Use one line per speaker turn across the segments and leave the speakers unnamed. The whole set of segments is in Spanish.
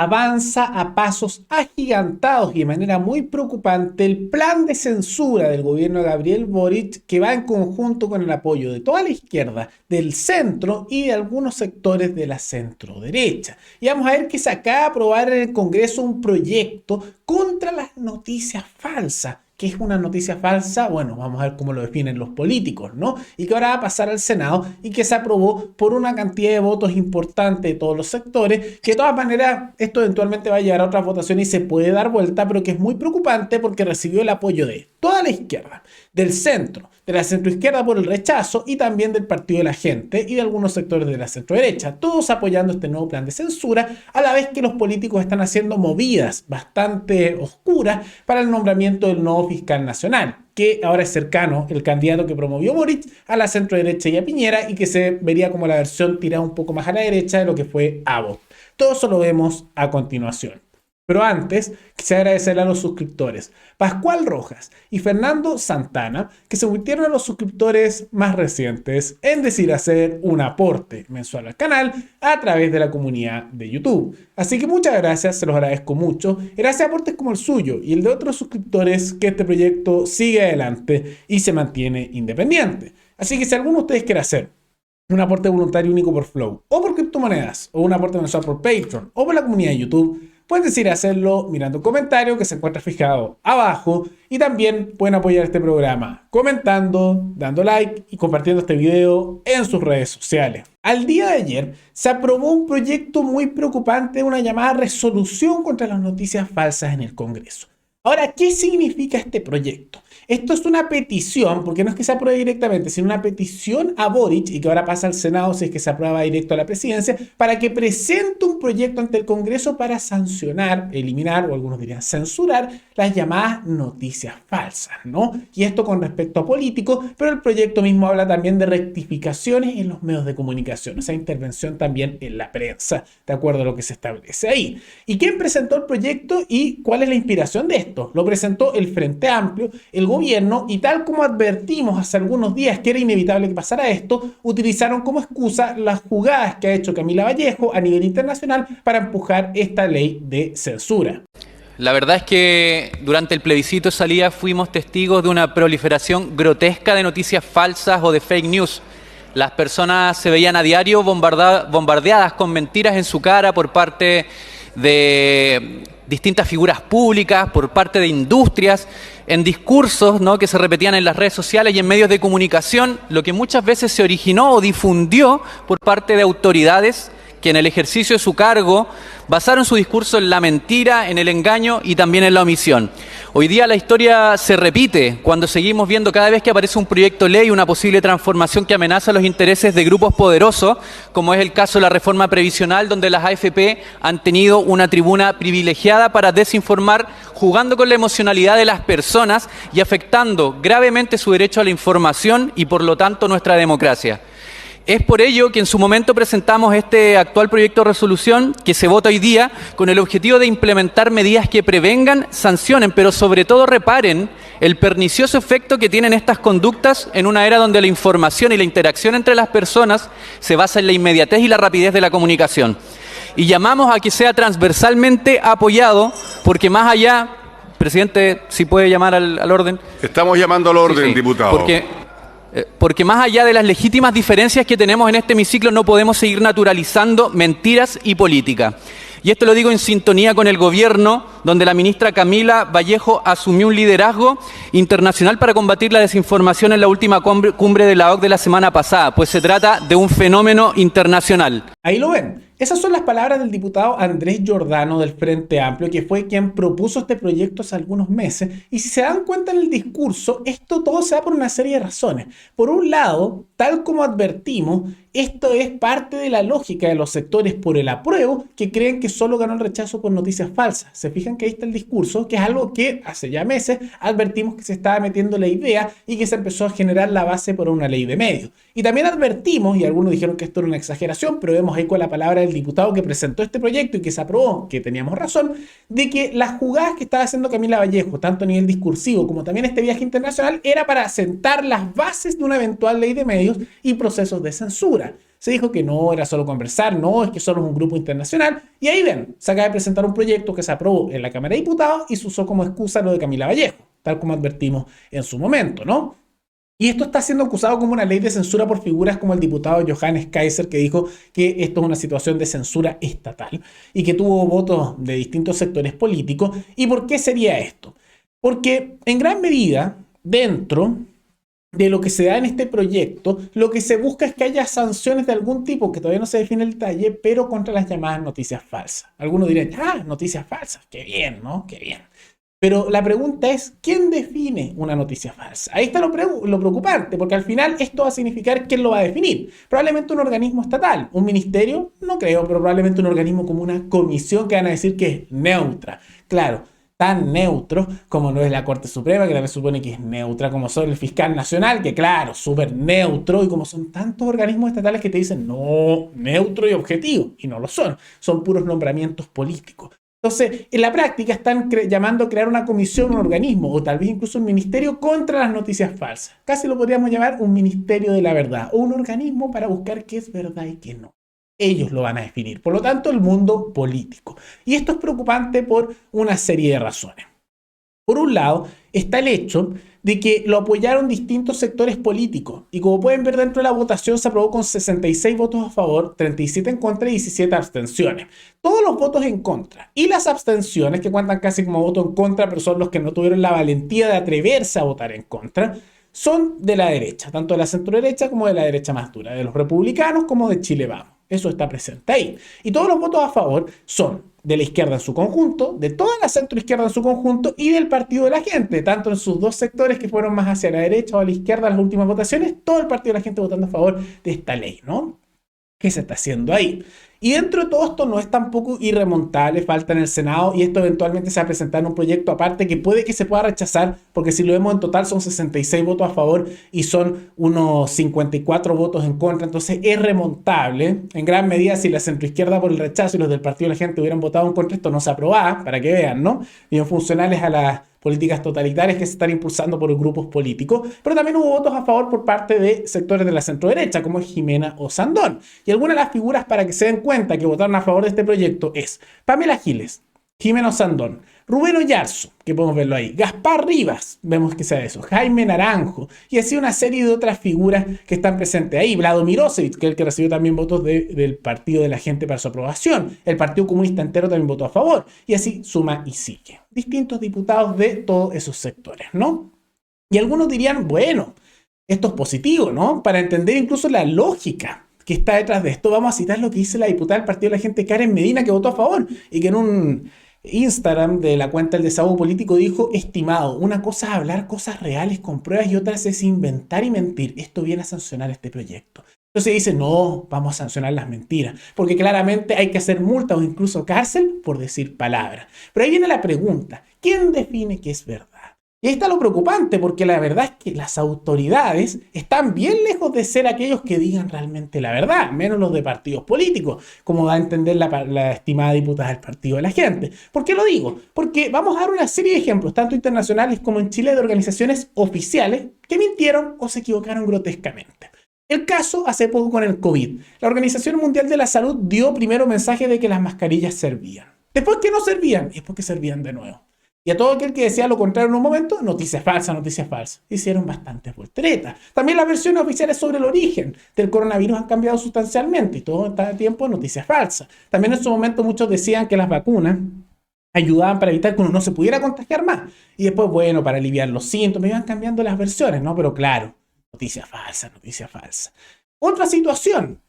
avanza a pasos agigantados y de manera muy preocupante el plan de censura del gobierno de Gabriel Boric, que va en conjunto con el apoyo de toda la izquierda, del centro y de algunos sectores de la centro-derecha. Y vamos a ver que se acaba de aprobar en el Congreso un proyecto contra las noticias falsas. ¿Qué es una noticia falsa? Bueno, vamos a ver cómo lo definen los políticos, ¿no? Y que ahora va a pasar al Senado y que se aprobó por una cantidad de votos importante de todos los sectores, que de todas maneras esto eventualmente va a llevar a otras votaciones y se puede dar vuelta, pero que es muy preocupante porque recibió el apoyo de toda la izquierda, del centro, de la centroizquierda por el rechazo y también del Partido de la Gente y de algunos sectores de la centroderecha, todos apoyando este nuevo plan de censura, a la vez que los políticos están haciendo movidas bastante oscuras para el nombramiento del nuevo fiscal nacional, que ahora es cercano el candidato que promovió Boric a la centroderecha y a Piñera y que se vería como la versión tirada un poco más a la derecha de lo que fue Abbott. Todo eso lo vemos a continuación. Pero antes, quisiera agradecerle a los suscriptores Pascual Rojas y Fernando Santana, que se convirtieron en los suscriptores más recientes en decidir hacer un aporte mensual al canal a través de la comunidad de YouTube. Así que muchas gracias, se los agradezco mucho. Gracias a aportes como el suyo y el de otros suscriptores, que este proyecto sigue adelante y se mantiene independiente. Así que si alguno de ustedes quiere hacer un aporte voluntario único por Flow, o por criptomonedas, o un aporte mensual por Patreon, o por la comunidad de YouTube, pueden decidir hacerlo mirando un comentario que se encuentra fijado abajo, y también pueden apoyar este programa comentando, dando like y compartiendo este video en sus redes sociales. Al día de ayer se aprobó un proyecto muy preocupante, una llamada resolución contra las noticias falsas en el Congreso. Ahora, ¿qué significa este proyecto? Esto es una petición, porque no es que se apruebe directamente, sino una petición a Boric, y que ahora pasa al Senado si es que se aprueba directo a la presidencia, para que presente un proyecto ante el Congreso para sancionar, eliminar, o algunos dirían censurar, las llamadas noticias falsas, ¿no? Y esto con respecto a políticos, pero el proyecto mismo habla también de rectificaciones en los medios de comunicación, o sea, intervención también en la prensa, de acuerdo a lo que se establece ahí. ¿Y quién presentó el proyecto y cuál es la inspiración de esto? Lo presentó el Frente Amplio, el gobierno, y tal como advertimos hace algunos días que era inevitable que pasara esto, utilizaron como excusa las jugadas que ha hecho Camila Vallejo a nivel internacional para empujar esta ley de censura.
La verdad es que durante el plebiscito de salida fuimos testigos de una proliferación grotesca de noticias falsas o de fake news. Las personas se veían a diario bombardeadas con mentiras en su cara por parte de distintas figuras públicas, por parte de industrias, en discursos, ¿no?, que se repetían en las redes sociales y en medios de comunicación, lo que muchas veces se originó o difundió por parte de autoridades que en el ejercicio de su cargo basaron su discurso en la mentira, en el engaño y también en la omisión. Hoy día la historia se repite cuando seguimos viendo cada vez que aparece un proyecto de ley, una posible transformación que amenaza los intereses de grupos poderosos, como es el caso de la reforma previsional, donde las AFP han tenido una tribuna privilegiada para desinformar, jugando con la emocionalidad de las personas y afectando gravemente su derecho a la información y por lo tanto nuestra democracia. Es por ello que en su momento presentamos este actual proyecto de resolución que se vota hoy día con el objetivo de implementar medidas que prevengan, sancionen, pero sobre todo reparen el pernicioso efecto que tienen estas conductas en una era donde la información y la interacción entre las personas se basa en la inmediatez y la rapidez de la comunicación. Y llamamos a que sea transversalmente apoyado porque más allá, presidente, si puede llamar al orden.
Estamos llamando al orden,
Sí,
diputado.
Porque más allá de las legítimas diferencias que tenemos en este hemiciclo, no podemos seguir naturalizando mentiras y política. Y esto lo digo en sintonía con el gobierno, donde la ministra Camila Vallejo asumió un liderazgo internacional para combatir la desinformación en la última cumbre de la OCDE de la semana pasada, pues se trata de un fenómeno internacional.
Ahí lo ven. Esas son las palabras del diputado Andrés Giordano del Frente Amplio, que fue quien propuso este proyecto hace algunos meses. Y si se dan cuenta en el discurso, esto todo se da por una serie de razones. Por un lado, tal como advertimos, esto es parte de la lógica de los sectores por el apruebo que creen que solo ganó el rechazo por noticias falsas. Se fijan que ahí está el discurso, que es algo que hace ya meses advertimos que se estaba metiendo la idea y que se empezó a generar la base por una ley de medios. Y también advertimos, y algunos dijeron que esto era una exageración, pero vemos ahí con la palabra del el diputado que presentó este proyecto y que se aprobó, que teníamos razón, de que las jugadas que estaba haciendo Camila Vallejo, tanto a nivel discursivo como también este viaje internacional, era para sentar las bases de una eventual ley de medios y procesos de censura. Se dijo que no era solo conversar, no, es que solo es un grupo internacional. Y ahí ven, se acaba de presentar un proyecto que se aprobó en la Cámara de Diputados y se usó como excusa lo de Camila Vallejo, tal como advertimos en su momento, ¿no? Y esto está siendo acusado como una ley de censura por figuras como el diputado Johannes Kaiser, que dijo que esto es una situación de censura estatal y que tuvo votos de distintos sectores políticos. ¿Y por qué sería esto? Porque en gran medida, dentro de lo que se da en este proyecto, lo que se busca es que haya sanciones de algún tipo, que todavía no se define el detalle, pero contra las llamadas noticias falsas. Algunos dirán, noticias falsas, qué bien, ¿no? Qué bien. Pero la pregunta es, ¿quién define una noticia falsa? Ahí está lo preocupante, porque al final esto va a significar quién lo va a definir. Probablemente un organismo estatal, un ministerio, no creo, pero probablemente un organismo como una comisión que van a decir que es neutra. Claro, tan neutro como no es la Corte Suprema, que también supone que es neutra, como son el Fiscal Nacional, que claro, súper neutro, y como son tantos organismos estatales que te dicen no, neutro y objetivo, y no lo son puros nombramientos políticos. Entonces, en la práctica están llamando a crear una comisión, un organismo, o tal vez incluso un ministerio contra las noticias falsas. Casi lo podríamos llamar un ministerio de la verdad, o un organismo para buscar qué es verdad y qué no. Ellos lo van a definir. Por lo tanto, el mundo político. Y esto es preocupante por una serie de razones. Por un lado, está el hecho de que lo apoyaron distintos sectores políticos. Y como pueden ver, dentro de la votación se aprobó con 66 votos a favor, 37 en contra y 17 abstenciones. Todos los votos en contra y las abstenciones, que cuentan casi como voto en contra, pero son los que no tuvieron la valentía de atreverse a votar en contra, son de la derecha, tanto de la centro-derecha como de la derecha más dura, de los republicanos como de Chile Vamos. Eso está presente ahí. Y todos los votos a favor son de la izquierda en su conjunto, de toda la centroizquierda en su conjunto y del Partido de la Gente, tanto en sus dos sectores que fueron más hacia la derecha o a la izquierda en las últimas votaciones, todo el Partido de la Gente votando a favor de esta ley, ¿no? ¿Qué se está haciendo ahí? Y dentro de todo esto no es tampoco irremontable, falta en el Senado y esto eventualmente se va a presentar en un proyecto aparte que puede que se pueda rechazar, porque si lo vemos en total son 66 votos a favor y son unos 54 votos en contra, entonces es remontable. En gran medida, si la centroizquierda por el rechazo y los del Partido de la Gente hubieran votado en contra, esto no se aprobaba, para que vean, ¿no? Bien funcionales a las políticas totalitarias que se están impulsando por grupos políticos, pero también hubo votos a favor por parte de sectores de la centro-derecha, como Jimena Osandón. Y algunas de las figuras para que se den cuenta que votaron a favor de este proyecto es Pamela Giles, Jimena Osandón, Rubén Oyarzo, que podemos verlo ahí, Gaspar Rivas, vemos que sea eso, Jaime Naranjo, y así una serie de otras figuras que están presentes ahí, Vlado Mirosevic, que es el que recibió también votos del Partido de la Gente para su aprobación, el Partido Comunista entero también votó a favor, y así suma y sigue. Distintos diputados de todos esos sectores, ¿no? Y algunos dirían, bueno, esto es positivo, ¿no? Para entender incluso la lógica que está detrás de esto, vamos a citar lo que dice la diputada del Partido de la Gente, Karen Medina, que votó a favor, y que en un Instagram de la cuenta del Desahogo Político dijo: estimado, una cosa es hablar cosas reales con pruebas y otras es inventar y mentir. Esto viene a sancionar este proyecto. Entonces dice, no, vamos a sancionar las mentiras, porque claramente hay que hacer multa o incluso cárcel por decir palabras. Pero ahí viene la pregunta, ¿quién define qué es verdad? Y ahí está lo preocupante, porque la verdad es que las autoridades están bien lejos de ser aquellos que digan realmente la verdad, menos los de partidos políticos, como da a entender la estimada diputada del Partido de la Gente. ¿Por qué lo digo? Porque vamos a dar una serie de ejemplos, tanto internacionales como en Chile, de organizaciones oficiales que mintieron o se equivocaron grotescamente. El caso hace poco con el COVID. La Organización Mundial de la Salud dio primero mensaje de que las mascarillas servían. Después que no servían, es porque servían de nuevo. Y a todo aquel que decía lo contrario en un momento, noticias falsas, noticias falsas. Hicieron bastantes volteretas. También las versiones oficiales sobre el origen del coronavirus han cambiado sustancialmente y todo este tiempo noticias falsas. También en su momento muchos decían que las vacunas ayudaban para evitar que uno no se pudiera contagiar más. Y después, bueno, para aliviar los síntomas, iban cambiando las versiones, ¿no? Pero claro, noticia falsa, noticia falsa. Otra situación.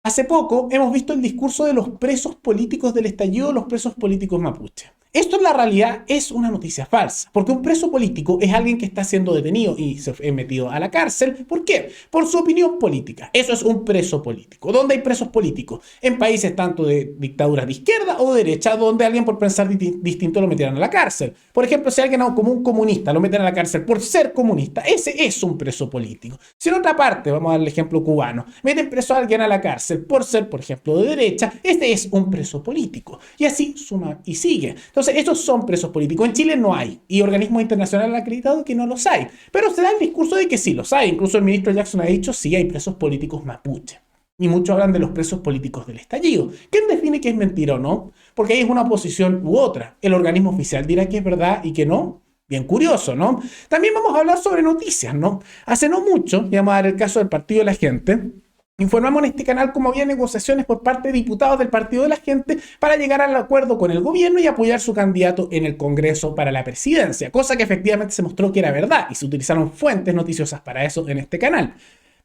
Hace poco hemos visto el discurso de los presos políticos del estallido, los presos políticos mapuche. Esto en la realidad es una noticia falsa, porque un preso político es alguien que está siendo detenido y se es metido a la cárcel. ¿Por qué? Por su opinión política. Eso es un preso político. ¿Dónde hay presos políticos? En países tanto de dictaduras de izquierda o de derecha, donde alguien por pensar distinto lo metieran a la cárcel. Por ejemplo, si alguien como un comunista lo meten a la cárcel por ser comunista, ese es un preso político. Si en otra parte, vamos a dar el ejemplo cubano, meten preso a alguien a la cárcel por ser, por ejemplo, de derecha, este es un preso político. Y así suma y sigue. Entonces, estos son presos políticos. En Chile no hay. Y organismos internacionales han acreditado que no los hay. Pero se da el discurso de que sí los hay. Incluso el ministro Jackson ha dicho sí hay presos políticos mapuche. Y muchos hablan de los presos políticos del estallido. ¿Quién define qué es mentira o no? Porque ahí es una posición u otra. El organismo oficial dirá que es verdad y que no. Bien curioso, ¿no? También vamos a hablar sobre noticias, ¿no? Hace no mucho, y vamos a dar el caso del Partido de la Gente, informamos en este canal cómo había negociaciones por parte de diputados del Partido de la Gente para llegar al acuerdo con el gobierno y apoyar su candidato en el Congreso para la presidencia, cosa que efectivamente se mostró que era verdad y se utilizaron fuentes noticiosas para eso en este canal.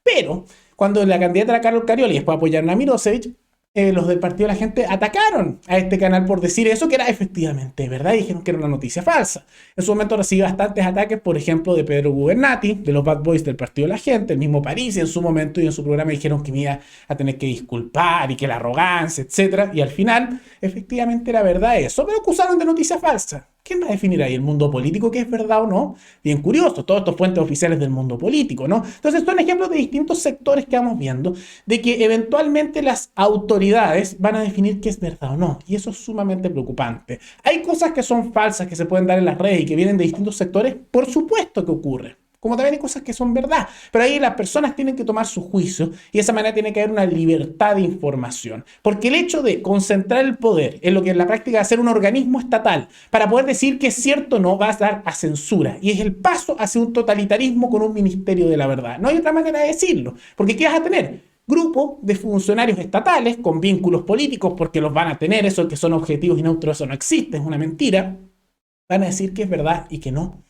Pero cuando la candidata era Carol Cariola y después apoyaron a Mirosevic, los del Partido de la Gente atacaron a este canal por decir eso que era efectivamente verdad y dijeron que era una noticia falsa. En su momento recibí bastantes ataques, por ejemplo, de Pedro Gubernati, de los Bad Boys del Partido de la Gente, el mismo París, en su momento y en su programa dijeron que me iba a tener que disculpar y que la arrogancia, etcétera. Y al final, efectivamente era verdad eso, pero acusaron de noticia falsa. ¿Quién va a definir ahí el mundo político qué es verdad o no? Bien curioso, todos estos fuentes oficiales del mundo político, ¿no? Entonces son ejemplos de distintos sectores que vamos viendo, de que eventualmente las autoridades van a definir qué es verdad o no, y eso es sumamente preocupante. Hay cosas que son falsas que se pueden dar en las redes y que vienen de distintos sectores, por supuesto que ocurre. Como también hay cosas que son verdad. Pero ahí las personas tienen que tomar su juicio y de esa manera tiene que haber una libertad de información. Porque el hecho de concentrar el poder en lo que en la práctica va a ser un organismo estatal para poder decir que es cierto o no va a dar a censura. Y es el paso hacia un totalitarismo con un ministerio de la verdad. No hay otra manera de decirlo. Porque ¿qué vas a tener? Grupo de funcionarios estatales con vínculos políticos, porque los van a tener, eso que son objetivos y neutros, eso no existe, es una mentira. Van a decir que es verdad y que no.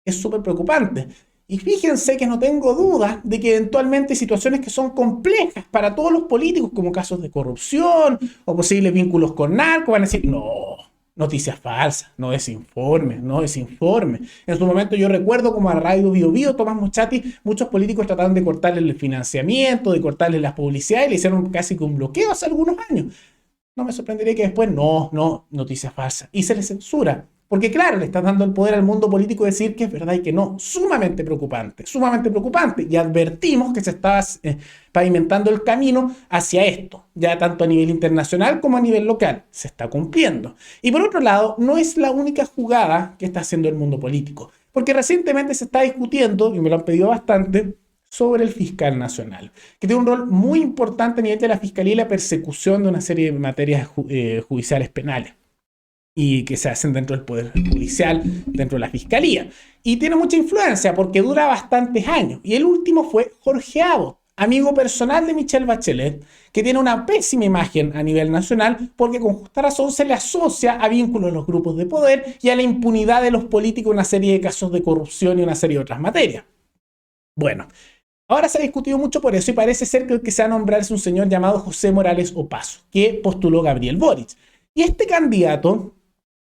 Es súper preocupante. Y fíjense que no tengo duda de que eventualmente hay situaciones que son complejas para todos los políticos, como casos de corrupción o posibles vínculos con narcos, van a decir, no, noticias falsas, no desinforme, no desinforme. En su momento yo recuerdo como a Radio Bio Bio, Tomás Moschati, muchos políticos trataron de cortarle el financiamiento, de cortarle las publicidades y le hicieron casi que un bloqueo hace algunos años. No me sorprendería que después, no, noticias falsas. Y se le censura. Porque claro, le estás dando el poder al mundo político de decir que es verdad y que no. Sumamente preocupante, sumamente preocupante. Y advertimos que se estaba pavimentando el camino hacia esto, ya tanto a nivel internacional como a nivel local. Se está cumpliendo. Y por otro lado, no es la única jugada que está haciendo el mundo político. Porque recientemente se está discutiendo, y me lo han pedido bastante, sobre el fiscal nacional, que tiene un rol muy importante a nivel de la fiscalía y la persecución de una serie de materias judiciales penales y que se hacen dentro del Poder Judicial, dentro de la Fiscalía. Y tiene mucha influencia porque dura bastantes años. Y el último fue Jorge Abbott, amigo personal de Michelle Bachelet, que tiene una pésima imagen a nivel nacional porque con justa razón se le asocia a vínculos de los grupos de poder y a la impunidad de los políticos en una serie de casos de corrupción y una serie de otras materias. Bueno, ahora se ha discutido mucho por eso y parece ser que el que se va a nombrar es un señor llamado José Morales Opazo, que postuló Gabriel Boric. Y este candidato,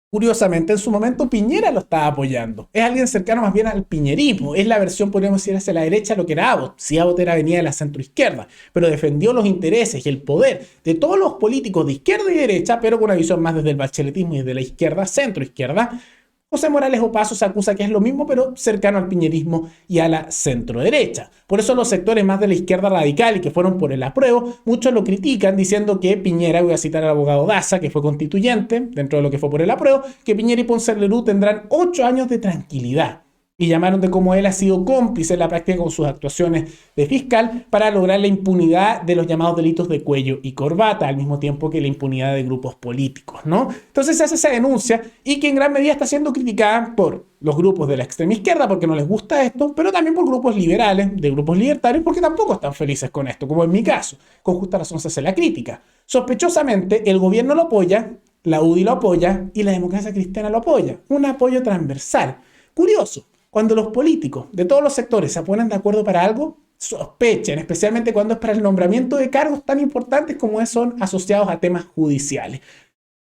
curiosamente, en su momento Piñera lo estaba apoyando. Es alguien cercano más bien al piñerismo. Es la versión, podríamos decir, hacia la derecha lo que era Abbott. Si Abbott venía de la centroizquierda, pero defendió los intereses y el poder de todos los políticos de izquierda y derecha, pero con una visión más desde el bacheletismo y desde la izquierda, centroizquierda. José Morales Opazo se acusa que es lo mismo, pero cercano al piñerismo y a la centroderecha. Por eso los sectores más de la izquierda radical y que fueron por el apruebo, muchos lo critican diciendo que Piñera, voy a citar al abogado Daza, que fue constituyente dentro de lo que fue por el apruebo, que Piñera y Ponce Lerú tendrán 8 años de tranquilidad. Y llamaron de cómo él ha sido cómplice en la práctica con sus actuaciones de fiscal para lograr la impunidad de los llamados delitos de cuello y corbata, al mismo tiempo que la impunidad de grupos políticos, ¿no? Entonces se hace esa denuncia y que en gran medida está siendo criticada por los grupos de la extrema izquierda porque no les gusta esto, pero también por grupos liberales, de grupos libertarios, porque tampoco están felices con esto, como en mi caso. Con justa razón se hace la crítica. Sospechosamente, el gobierno lo apoya, la UDI lo apoya y la democracia cristiana lo apoya. Un apoyo transversal. Curioso. Cuando los políticos de todos los sectores se ponen de acuerdo para algo, sospechan, especialmente cuando es para el nombramiento de cargos tan importantes como son asociados a temas judiciales.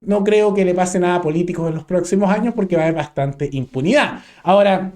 no creo que le pase nada a políticos en los próximos años porque va a haber bastante impunidad. Ahora,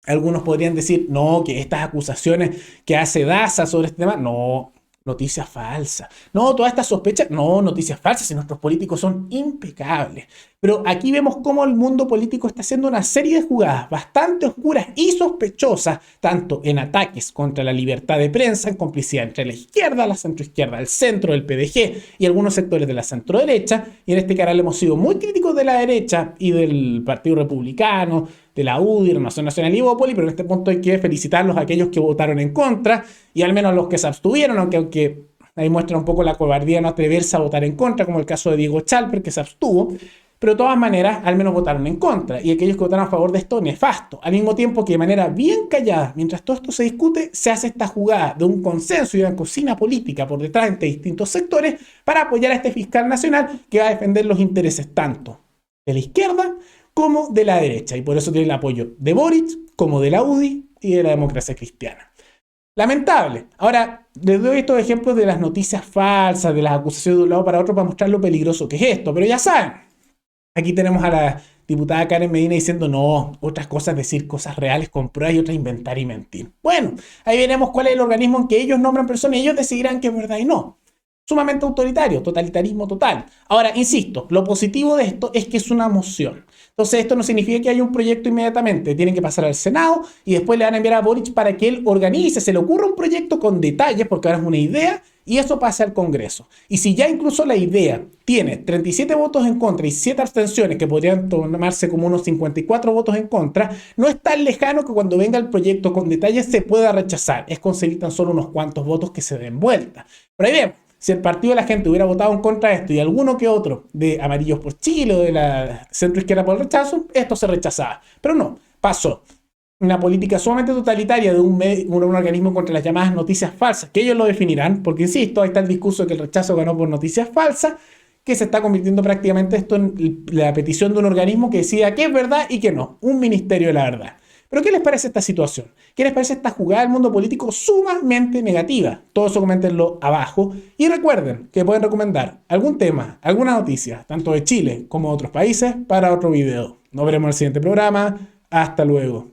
algunos podrían decir, no, que estas acusaciones que hace Daza sobre este tema, no, noticia falsa. No, todas estas sospechas, no, noticias falsas, y nuestros políticos son impecables. Pero aquí vemos cómo el mundo político está haciendo una serie de jugadas bastante oscuras y sospechosas, tanto en ataques contra la libertad de prensa, en complicidad entre la izquierda, la centroizquierda, el centro, el PDG y algunos sectores de la centroderecha. Y en este canal hemos sido muy críticos de la derecha y del Partido Republicano, de la UDI, Renovación Nacional y Bópoli, pero en este punto hay que felicitarlos a aquellos que votaron en contra y al menos a los que se abstuvieron, aunque ahí muestra un poco la cobardía no atreverse a votar en contra, como el caso de Diego Chalper, que se abstuvo. Pero de todas maneras, al menos votaron en contra. Y aquellos que votaron a favor de esto, nefasto. Al mismo tiempo que de manera bien callada, mientras todo esto se discute, se hace esta jugada de un consenso y una cocina política por detrás entre distintos sectores para apoyar a este fiscal nacional que va a defender los intereses tanto de la izquierda como de la derecha. Y por eso tiene el apoyo de Boric, como de la UDI y de la democracia cristiana. Lamentable. Ahora, les doy estos ejemplos de las noticias falsas, de las acusaciones de un lado para otro para mostrar lo peligroso que es esto. Pero ya saben, aquí tenemos a la diputada Karen Medina diciendo no, otras cosas decir cosas reales con pruebas y otras inventar y mentir. Bueno, ahí veremos cuál es el organismo en que ellos nombran personas y ellos decidirán que es verdad y no. Sumamente autoritario, totalitarismo total. Ahora, insisto, lo positivo de esto es que es una moción. Entonces, esto no significa que haya un proyecto inmediatamente. Tienen que pasar al Senado y después le van a enviar a Boric para que él organice, se le ocurra un proyecto con detalles, porque ahora es una idea, y eso pasa al Congreso. Y si ya incluso la idea tiene 37 votos en contra y 7 abstenciones, que podrían tomarse como unos 54 votos en contra, no es tan lejano que cuando venga el proyecto con detalles se pueda rechazar. Es conseguir tan solo unos cuantos votos que se den vuelta. Pero ahí bien, si el partido de la gente hubiera votado en contra de esto y alguno que otro de Amarillos por Chile o de la centroizquierda por el rechazo, esto se rechazaba. Pero no, pasó. Una política sumamente totalitaria de un organismo contra las llamadas noticias falsas, que ellos lo definirán, porque insisto, ahí está el discurso de que el rechazo ganó por noticias falsas, que se está convirtiendo prácticamente esto en la petición de un organismo que decida qué es verdad y qué no, un ministerio de la verdad. Pero ¿qué les parece esta situación? ¿Qué les parece esta jugada del mundo político sumamente negativa? Todo eso coméntenlo abajo. Y recuerden que pueden recomendar algún tema, alguna noticia, tanto de Chile como de otros países, para otro video. Nos veremos en el siguiente programa. Hasta luego.